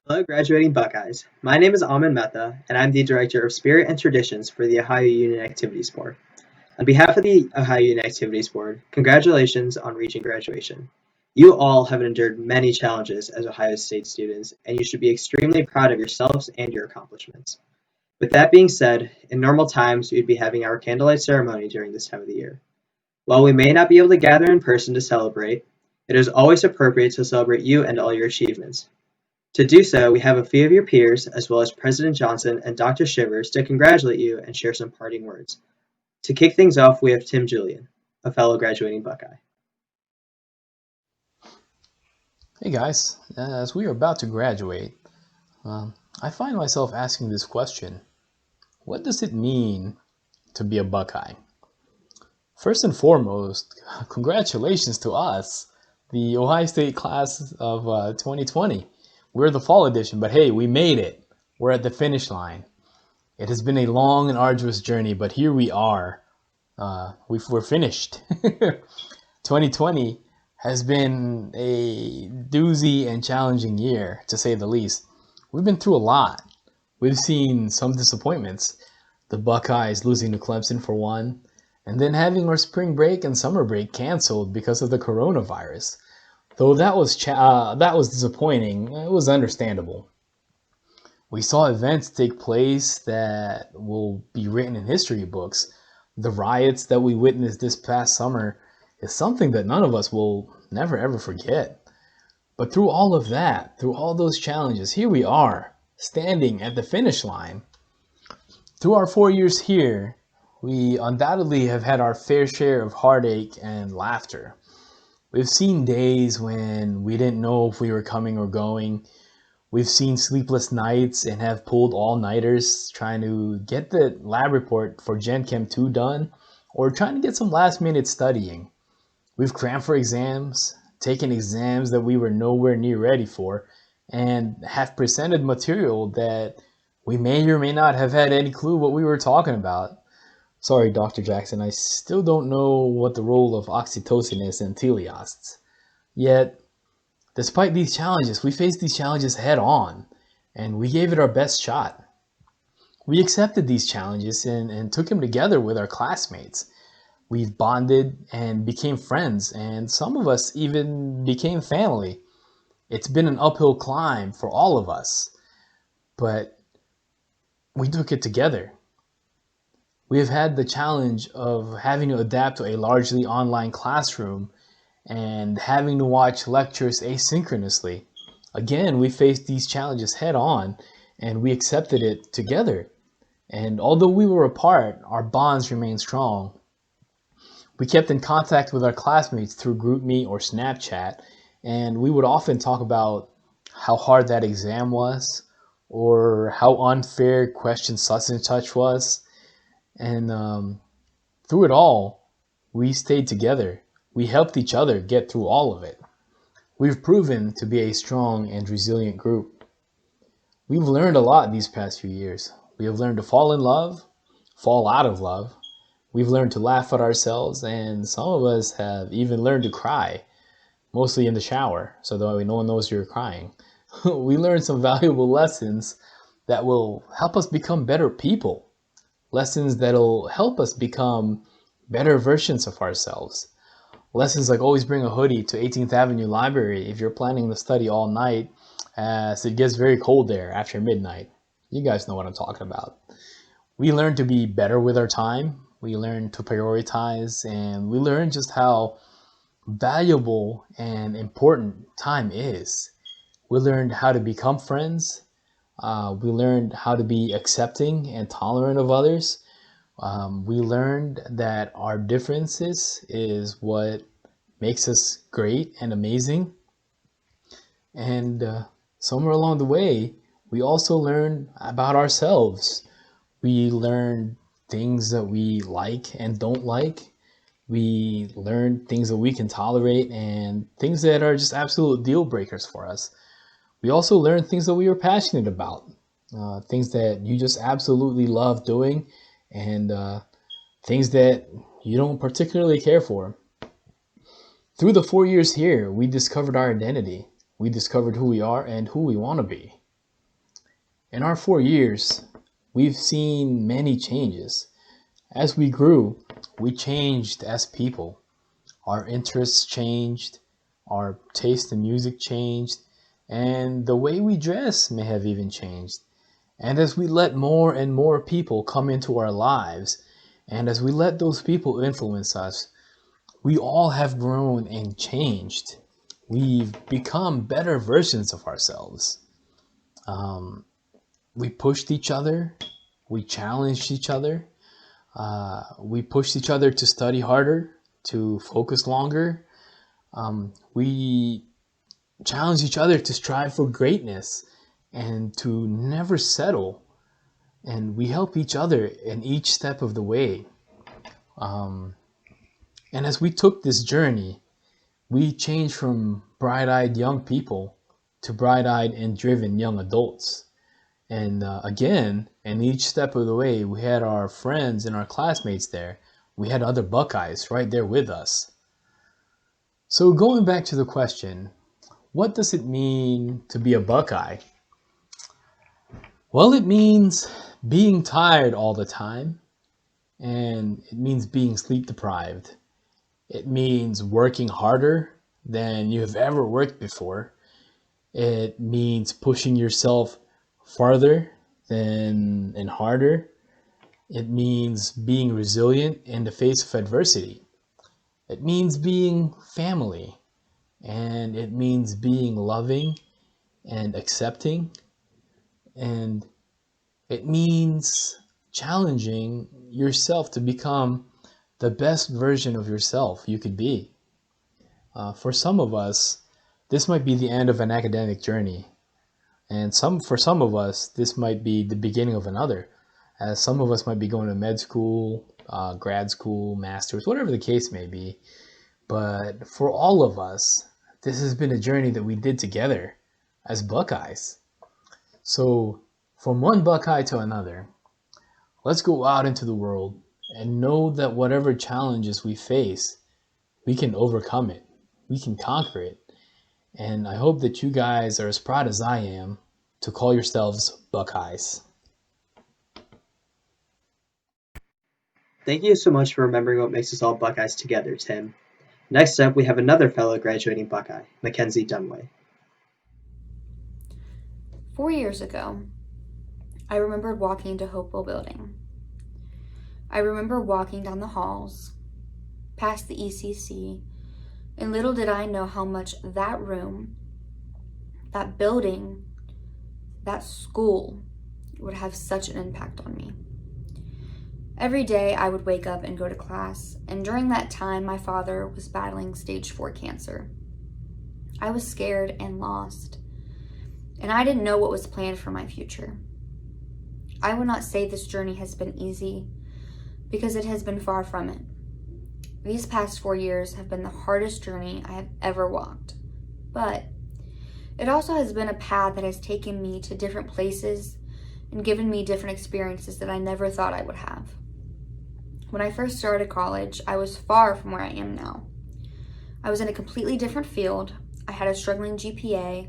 Hello, graduating Buckeyes. My name is Amin Mehta, and I'm the Director of Spirit and Traditions for the Ohio Union Activities Board. On behalf of the Ohio Union Activities Board, congratulations on reaching graduation. You all have endured many challenges as Ohio State students, and you should be extremely proud of yourselves and your accomplishments. With that being said, in normal times, we'd be having our candlelight ceremony during this time of the year. While we may not be able to gather in person to celebrate, it is always appropriate to celebrate you and all your achievements. To do so, we have a few of your peers, as well as President Johnson and Dr. Shivers, to congratulate you and share some parting words. To kick things off, we have Tim Julian, a fellow graduating Buckeye. Hey guys, as we are about to graduate, I find myself asking this question. What does it mean to be a Buckeye? First and foremost, congratulations to us, the Ohio State class of 2020. We're the fall edition, but hey, we made it. We're at the finish line. It has been a long and arduous journey, but here we are. We're finished. 2020 has been a doozy and challenging year, to say the least. We've been through a lot. We've seen some disappointments. The Buckeyes losing to Clemson for one, and then having our spring break and summer break canceled because of the coronavirus. Though that was disappointing, it was understandable. We saw events take place that will be written in history books. The riots that we witnessed this past summer is something that none of us will never ever forget. But through all of that, through all those challenges, here we are, standing at the finish line. Through our 4 years here, we undoubtedly have had our fair share of heartache and laughter. We've seen days when we didn't know if we were coming or going. We've seen sleepless nights and have pulled all-nighters trying to get the lab report for Gen Chem 2 done or trying to get some last-minute studying. We've crammed for exams, taken exams that we were nowhere near ready for, and have presented material that we may or may not have had any clue what we were talking about. Sorry, Dr. Jackson, I still don't know what the role of oxytocin is in teleosts. Yet, despite these challenges, we faced these challenges head on, and we gave it our best shot. We accepted these challenges and took them together with our classmates. We've bonded and became friends, and some of us even became family. It's been an uphill climb for all of us, but we took it together. We have had the challenge of having to adapt to a largely online classroom and having to watch lectures asynchronously. Again, we faced these challenges head on and we accepted it together. And although we were apart, our bonds remained strong. We kept in contact with our classmates through GroupMe or Snapchat, and we would often talk about how hard that exam was or how unfair question such and such was. And through it all, we stayed together. We helped each other get through all of it. We've proven to be a strong and resilient group. We've learned a lot these past few years. We have learned to fall in love, fall out of love. We've learned to laugh at ourselves, and some of us have even learned to cry, mostly in the shower, so that no one knows you're crying. We learned some valuable lessons that will help us become better people, lessons that'll help us become better versions of ourselves. Lessons like always bring a hoodie to 18th Avenue Library if you're planning to study all night, as it gets very cold there after midnight. You guys know what I'm talking about. We learn to be better with our time. We learn to prioritize, and we learn just how valuable and important time is. We learned how to become friends. We learned how to be accepting and tolerant of others. We learned that our differences is what makes us great and amazing. And somewhere along the way, we also learned about ourselves. We learned things that we like and don't like. We learned things that we can tolerate and things that are just absolute deal breakers for us. We also learned things that we were passionate about, things that you just absolutely love doing, and things that you don't particularly care for. Through the 4 years here, we discovered our identity. We discovered who we are and who we want to be. In our 4 years, we've seen many changes. As we grew, we changed as people. Our interests changed, our taste in music changed, and the way we dress may have even changed. And as we let more and more people come into our lives, and as we let those people influence us, we all have grown and changed. We've become better versions of ourselves. Um, we pushed each other, we challenged each other, we pushed each other to study harder, to focus longer. We challenged each other to strive for greatness and to never settle. And we help each other in each step of the way. Um, and as we took this journey, we changed from bright-eyed young people to bright-eyed and driven young adults. And again, in each step of the way, we had our friends and our classmates there. We had other Buckeyes right there with us. So going back to the question, what does it mean to be a Buckeye? Well, it means being tired all the time, and it means being sleep deprived. It means working harder than you have ever worked before. It means pushing yourself farther than and harder. It means being resilient in the face of adversity. It means being family, and it means being loving and accepting, and it means challenging yourself to become the best version of yourself you could be. For some of us, this might be the end of an academic journey, and for some of us, this might be the beginning of another. As some of us might be going to med school, grad school, masters, whatever the case may be. But for all of us, this has been a journey that we did together as Buckeyes. So from one Buckeye to another, let's go out into the world and know that whatever challenges we face, we can overcome it. We can conquer it. And I hope that you guys are as proud as I am to call yourselves Buckeyes. Thank you so much for remembering what makes us all Buckeyes together, Tim. Next up, we have another fellow graduating Buckeye, Mackenzie Dunway. 4 years ago, I remembered walking into Hopewell Building. I remember walking down the halls, past the ECC, and little did I know how much that room, that building, that school would have such an impact on me. Every day I would wake up and go to class, and during that time my father was battling stage 4 cancer. I was scared and lost, and I didn't know what was planned for my future. I would not say this journey has been easy, because it has been far from it. These past 4 years have been the hardest journey I have ever walked, but it also has been a path that has taken me to different places and given me different experiences that I never thought I would have. When I first started college, I was far from where I am now. I was in a completely different field, I had a struggling GPA,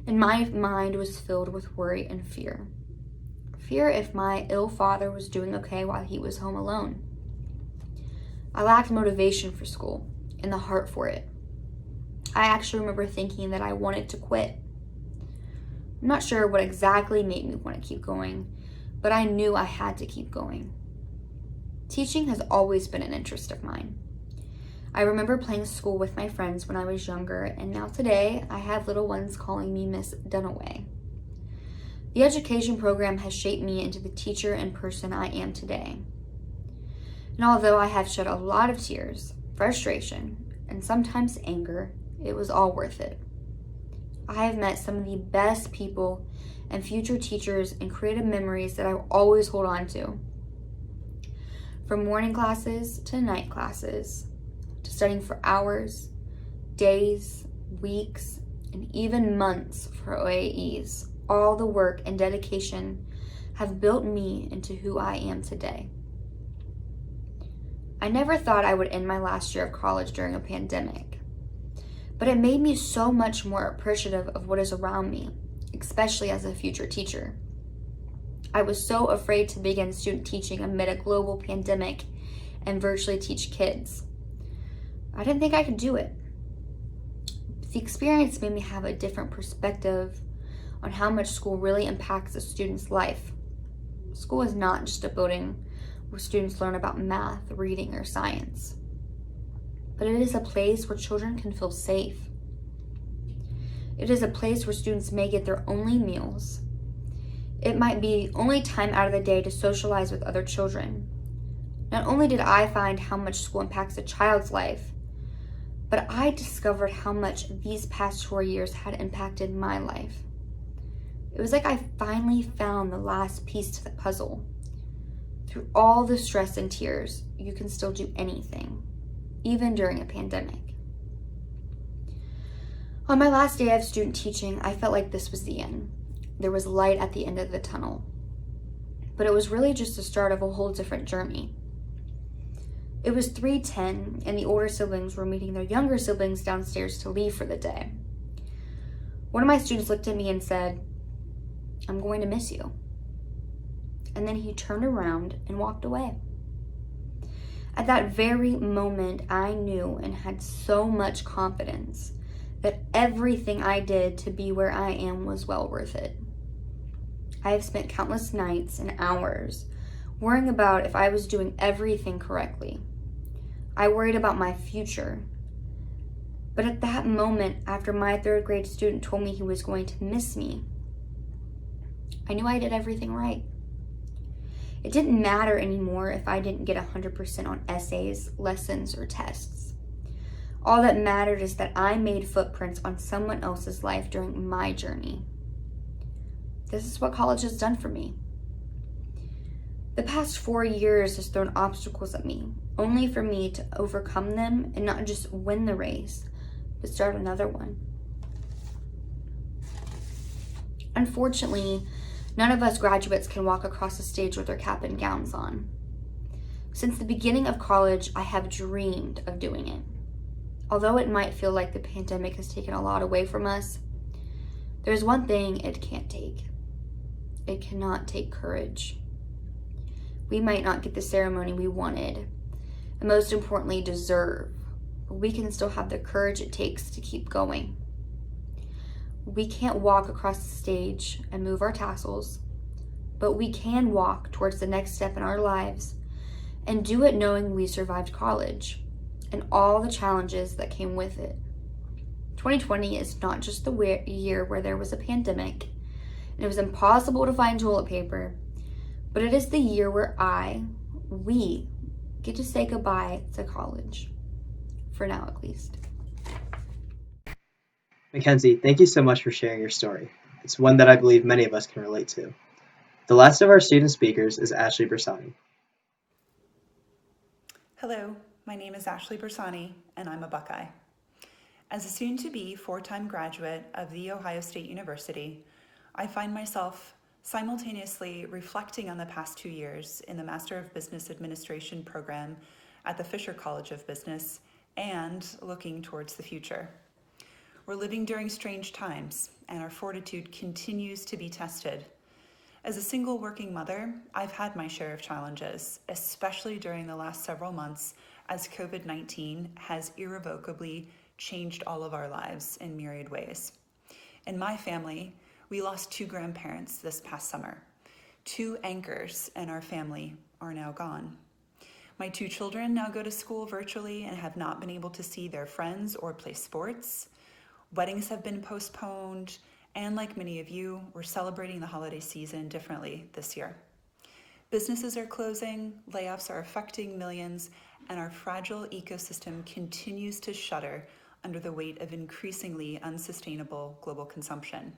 and my mind was filled with worry and fear. Fear if my ill father was doing okay while he was home alone. I lacked motivation for school and the heart for it. I actually remember thinking that I wanted to quit. I'm not sure what exactly made me want to keep going, but I knew I had to keep going. Teaching has always been an interest of mine. I remember playing school with my friends when I was younger, and now today I have little ones calling me Miss Dunaway. The education program has shaped me into the teacher and person I am today. And although I have shed a lot of tears, frustration, and sometimes anger, it was all worth it. I have met some of the best people and future teachers and created memories that I will always hold on to. From morning classes to night classes, to studying for hours, days, weeks, and even months for OAEs, all the work and dedication have built me into who I am today. I never thought I would end my last year of college during a pandemic, but it made me so much more appreciative of what is around me, especially as a future teacher. I was so afraid to begin student teaching amid a global pandemic and virtually teach kids. I didn't think I could do it. The experience made me have a different perspective on how much school really impacts a student's life. School is not just a building where students learn about math, reading, or science, but it is a place where children can feel safe. It is a place where students may get their only meals. It might be only time out of the day to socialize with other children. Not only did I find how much school impacts a child's life, but I discovered how much these past 4 years had impacted my life. It was like I finally found the last piece to the puzzle. Through all the stress and tears, you can still do anything, even during a pandemic. On my last day of student teaching, I felt like this was the end. There was light at the end of the tunnel. But it was really just the start of a whole different journey. It was 3:10, and the older siblings were meeting their younger siblings downstairs to leave for the day. One of my students looked at me and said, "I'm going to miss you." And then he turned around and walked away. At that very moment, I knew and had so much confidence that everything I did to be where I am was well worth it. I have spent countless nights and hours worrying about if I was doing everything correctly. I worried about my future. But at that moment, after my 3rd grade student told me he was going to miss me, I knew I did everything right. It didn't matter anymore if I didn't get 100% on essays, lessons, or tests. All that mattered is that I made footprints on someone else's life during my journey. This is what college has done for me. The past 4 years has thrown obstacles at me, only for me to overcome them and not just win the race, but start another one. Unfortunately, none of us graduates can walk across the stage with our cap and gowns on. Since the beginning of college, I have dreamed of doing it. Although it might feel like the pandemic has taken a lot away from us, there's one thing it can't take. It cannot take courage. We might not get the ceremony we wanted, and most importantly, deserve, but we can still have the courage it takes to keep going. We can't walk across the stage and move our tassels, but we can walk towards the next step in our lives and do it knowing we survived college and all the challenges that came with it. 2020 is not just the year where there was a pandemic and it was impossible to find toilet paper, but it is the year where we get to say goodbye to college. For now, at least. Mackenzie, thank you so much for sharing your story. It's one that I believe many of us can relate to. The last of our student speakers is Ashley Bersani. Hello, my name is Ashley Bersani, and I'm a Buckeye. As a soon-to-be 4-time graduate of The Ohio State University, I find myself simultaneously reflecting on the past 2 years in the Master of Business Administration program at the Fisher College of Business and looking towards the future. We're living during strange times, and our fortitude continues to be tested. As a single working mother, I've had my share of challenges, especially during the last several months as COVID-19 has irrevocably changed all of our lives in myriad ways. In my family, we lost 2 grandparents this past summer. 2 anchors in our family are now gone. My 2 children now go to school virtually and have not been able to see their friends or play sports. Weddings have been postponed, and like many of you, we're celebrating the holiday season differently this year. Businesses are closing, layoffs are affecting millions, and our fragile ecosystem continues to shudder under the weight of increasingly unsustainable global consumption.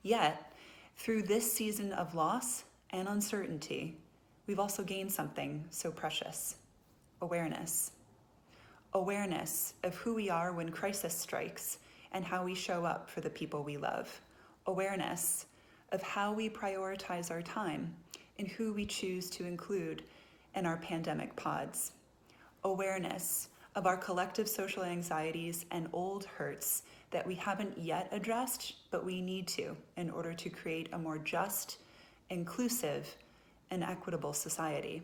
Yet, through this season of loss and uncertainty, we've also gained something so precious: awareness. Awareness of who we are when crisis strikes and how we show up for the people we love. Awareness of how we prioritize our time and who we choose to include in our pandemic pods. Awareness of our collective social anxieties and old hurts that we haven't yet addressed, but we need to in order to create a more just, inclusive, and equitable society.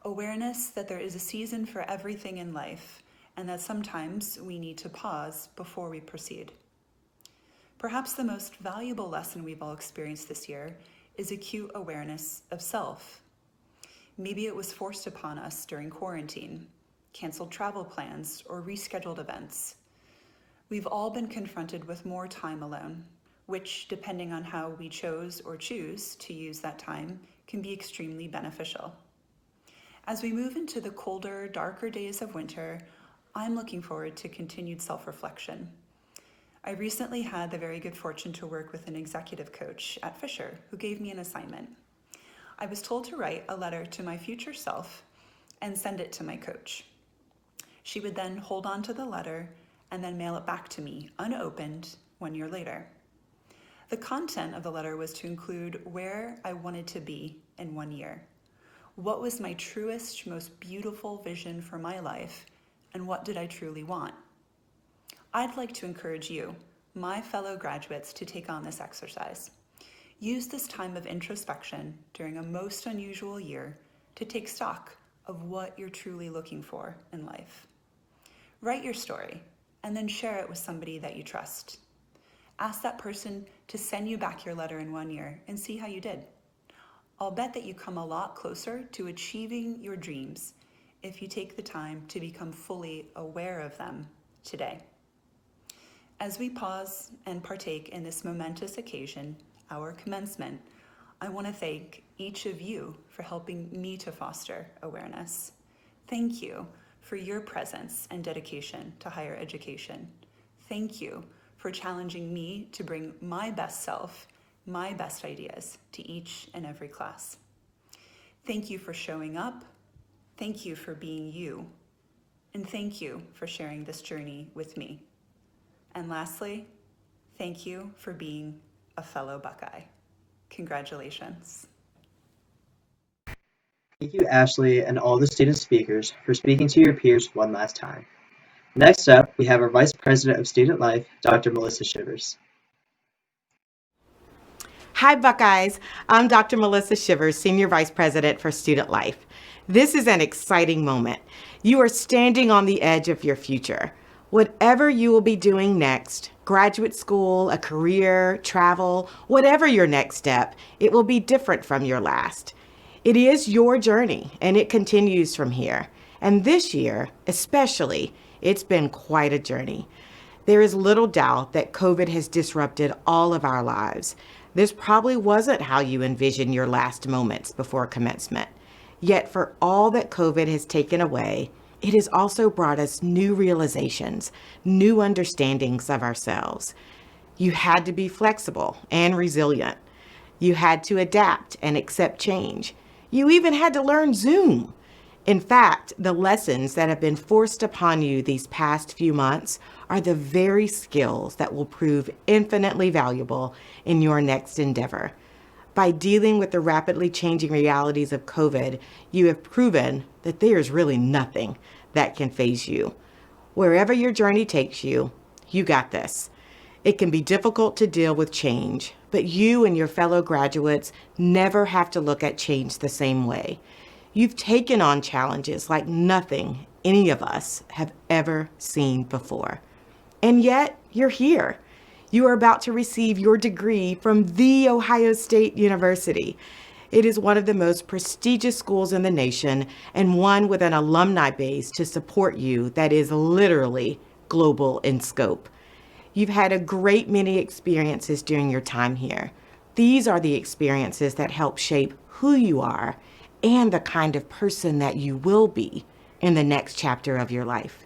Awareness that there is a season for everything in life, and that sometimes we need to pause before we proceed. Perhaps the most valuable lesson we've all experienced this year is acute awareness of self. Maybe it was forced upon us during quarantine, canceled travel plans, or rescheduled events. We've all been confronted with more time alone, which, depending on how we chose or choose to use that time, can be extremely beneficial. As we move into the colder, darker days of winter, I'm looking forward to continued self-reflection. I recently had the very good fortune to work with an executive coach at Fisher who gave me an assignment. I was told to write a letter to my future self and send it to my coach. She would then hold on to the letter and then mail it back to me, unopened, 1 year later. The content of the letter was to include where I wanted to be in 1 year. What was my truest, most beautiful vision for my life, and what did I truly want? I'd like to encourage you, my fellow graduates, to take on this exercise. Use this time of introspection during a most unusual year to take stock of what you're truly looking for in life. Write your story and then share it with somebody that you trust. Ask that person to send you back your letter in 1 year and see how you did. I'll bet that you come a lot closer to achieving your dreams if you take the time to become fully aware of them today. As we pause and partake in this momentous occasion, our commencement, I want to thank each of you for helping me to foster awareness. Thank you for your presence and dedication to higher education. Thank you for challenging me to bring my best self, my best ideas to each and every class. Thank you for showing up. Thank you for being you. And thank you for sharing this journey with me. And lastly, thank you for being a fellow Buckeye. Congratulations. Thank you, Ashley, and all the student speakers for speaking to your peers one last time. Next up, we have our Vice President of Student Life, Dr. Melissa Shivers. Hi, Buckeyes. I'm Dr. Melissa Shivers, Senior Vice President for Student Life. This is an exciting moment. You are standing on the edge of your future. Whatever you will be doing next, graduate school, a career, travel, whatever your next step, it will be different from your last. It is your journey, and it continues from here. And this year, especially, it's been quite a journey. There is little doubt that COVID has disrupted all of our lives. This probably wasn't how you envisioned your last moments before commencement. Yet for all that COVID has taken away, it has also brought us new realizations, new understandings of ourselves. You had to be flexible and resilient. You had to adapt and accept change. You even had to learn Zoom. In fact, the lessons that have been forced upon you these past few months are the very skills that will prove infinitely valuable in your next endeavor. By dealing with the rapidly changing realities of COVID, you have proven that there's really nothing that can faze you. Wherever your journey takes you, you got this. It can be difficult to deal with change, but you and your fellow graduates never have to look at change the same way. You've taken on challenges like nothing any of us have ever seen before. And yet, you're here. You are about to receive your degree from The Ohio State University. It is one of the most prestigious schools in the nation and one with an alumni base to support you that is literally global in scope. You've had a great many experiences during your time here. These are the experiences that help shape who you are and the kind of person that you will be in the next chapter of your life.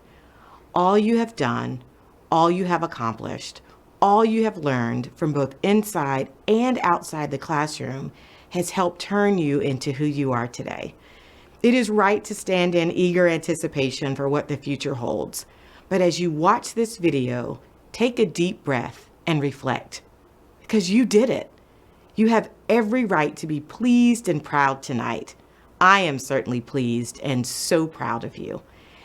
All you have done, all you have accomplished, all you have learned from both inside and outside the classroom has helped turn you into who you are today. It is right to stand in eager anticipation for what the future holds. But as you watch this video, take a deep breath and reflect, because you did it. You have every right to be pleased and proud tonight. I am certainly pleased and so proud of you.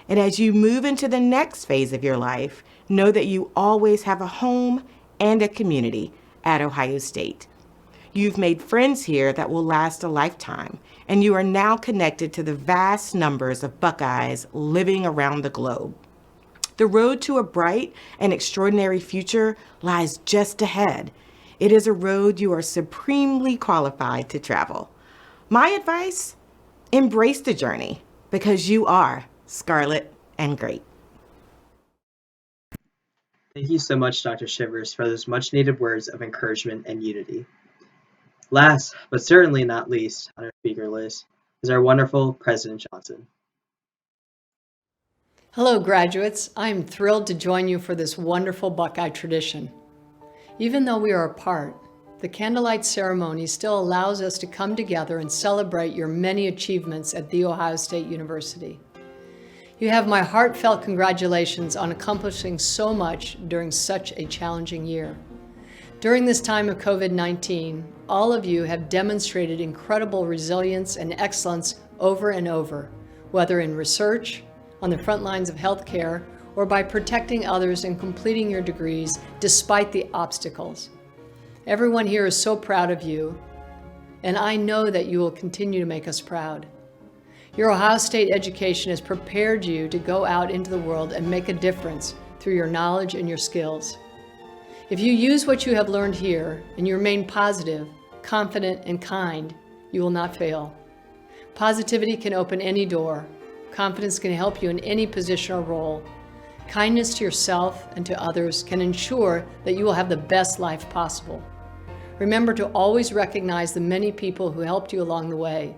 And as you move into the next phase of your life, know that you always have a home and a community at Ohio State. You've made friends here that will last a lifetime, and you are now connected to the vast numbers of Buckeyes living around the globe. The road to a bright and extraordinary future lies just ahead. It is a road you are supremely qualified to travel. My advice? Embrace the journey, because you are Scarlet and Great. Thank you so much, Dr. Shivers, for those much-needed words of encouragement and unity. Last, but certainly not least, on our speaker list is our wonderful President Johnson. Hello, graduates. I am thrilled to join you for this wonderful Buckeye tradition. Even though we are apart, the Candlelight ceremony still allows us to come together and celebrate your many achievements at The Ohio State University. You have my heartfelt congratulations on accomplishing so much during such a challenging year. During this time of COVID-19, all of you have demonstrated incredible resilience and excellence over and over, whether in research, on the front lines of healthcare, or by protecting others and completing your degrees despite the obstacles. Everyone here is so proud of you, and I know that you will continue to make us proud. Your Ohio State education has prepared you to go out into the world and make a difference through your knowledge and your skills. If you use what you have learned here and you remain positive, confident, and kind, you will not fail. Positivity can open any door. Confidence can help you in any position or role. Kindness to yourself and to others can ensure that you will have the best life possible. Remember to always recognize the many people who helped you along the way.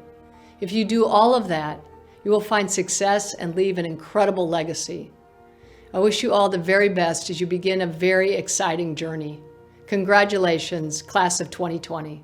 If you do all of that, you will find success and leave an incredible legacy. I wish you all the very best as you begin a very exciting journey. Congratulations, class of 2020.